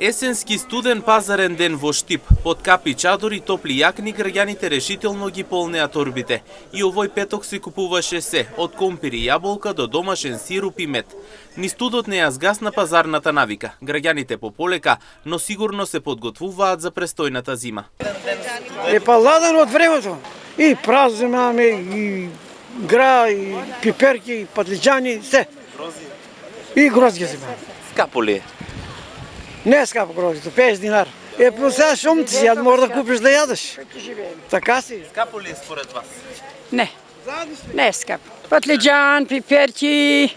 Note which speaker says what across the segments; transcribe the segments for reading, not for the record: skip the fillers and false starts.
Speaker 1: Есенски студен пазарен ден во Штип, под капи чадори, топли јакни, граѓаните решително ги полнеа торбите. И овој петок се купуваше се, од компири јаболка до домашен сируп и мед. Ни студот не ја згасна пазарната навика. Граѓаните пополека, но сигурно се подготвуваат за престојната зима.
Speaker 2: Ладен од времето. И празнимаме, и гра, и пиперки, и патлиџани, се. И грозги се имаме.
Speaker 1: Скапо ли е?
Speaker 2: Не е скапо грозито, 50 динар. По сега шум ти си, мора да купиш да јадеш. Така си.
Speaker 1: Скапо ли е според вас?
Speaker 3: Не, не е скапо. Патлиџан, пиперки,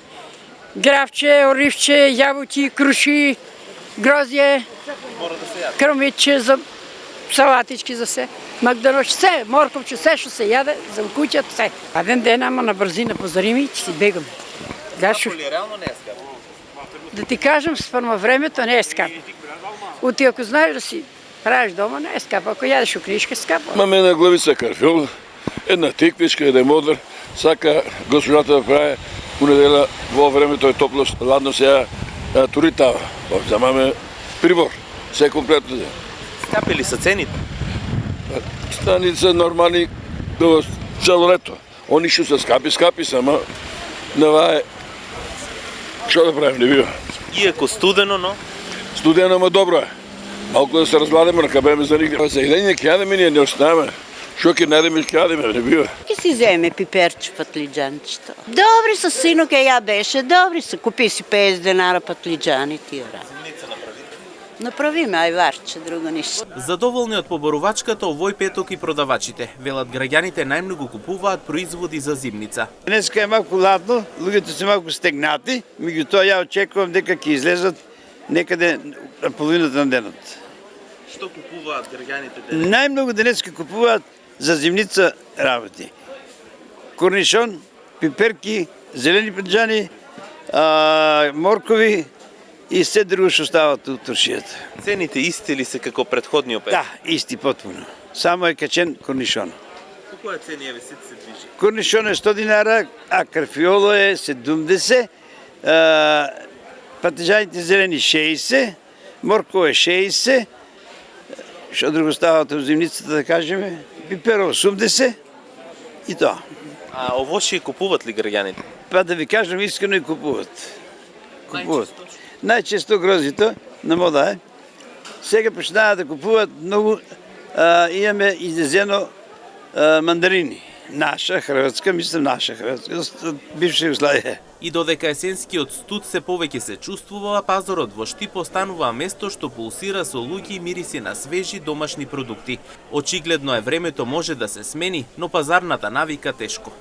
Speaker 3: гравче, оривче, јабуки, круши, грозје, кромиче, за салатички за се. Магданош, се, морковче, се што се јаде, за куќата, се. Еден ден, ама на брзина позарими, ќе си бегаме.
Speaker 1: Скапо ли е, реално не е скапо?
Speaker 3: Да ти кажам, спрема времето не е скапо. Ути, ако знаеш да си правиш дома, не е скапо. Ако јадеш у книжка, скапо.
Speaker 4: Имаме една главица карфил, една тиквичка, еден модер. Сака госпожата да прави у недела во времето е топло, ладно сега туритава. Замаме прибор, се комплетно.
Speaker 1: Скапи ли са цените?
Speaker 4: Станите се нормални до цело лето. Они што се скапи сама. Нава е... Што да правим, не бива.
Speaker 1: Иако студено, но...
Speaker 4: Студено, ама добро е. Малко да се разладеме, на кабеме за никде. За идење ќе јадеме, ние не оставаме. Што ќе најдеме, ќе јадеме, не бива.
Speaker 5: Ке си земе пиперче, патлиџанчето. Добри са, сино, ке ја беше, добри са. Купи си 50 денара патлиџани, тие рано. Направиме ајварче, друго ништо.
Speaker 1: Задоволни од поборувачката овој петок и продавачите. Велат граѓаните најмногу купуваат производи за зимница.
Speaker 6: Днеска е малку ладно, луѓето се малку стегнати, меѓутоа ја очекувам дека ќе излезат некаде на половината на денот.
Speaker 1: Што купуваат граѓаните?
Speaker 6: Најмногу денеска купуваат за зимница работи. Корнишон, пиперки, зелени патлиџани, моркови и се друго што стават у туршијата.
Speaker 1: Цените исти ли се како претходниот петок?
Speaker 6: Да, исти потпуно. Само е качен корнишон.
Speaker 1: Колку е цени се движи?
Speaker 6: Корнишон е 100 динара, а карфиоло е 70, патлиџаните зелени 60, морково е 60, што друго стават у зимницата да кажеме, пиперо 80 и тоа.
Speaker 1: А овошје купуваат ли граѓаните?
Speaker 6: Па да ви кажам, искрено и купуваат. Најчесто грозито, на мода е. Сега почнаа да купуваат многу, имаме излезено мандарини. Наша хрватска, мислам наша хрватска, бивша Југославија.
Speaker 1: И додека есенскиот студ се повеќе се чувствува, пазарот во Штип останува место што пулсира со луѓе и мириси на свежи домашни продукти. Очигледно е времето може да се смени, но пазарната навика тешко.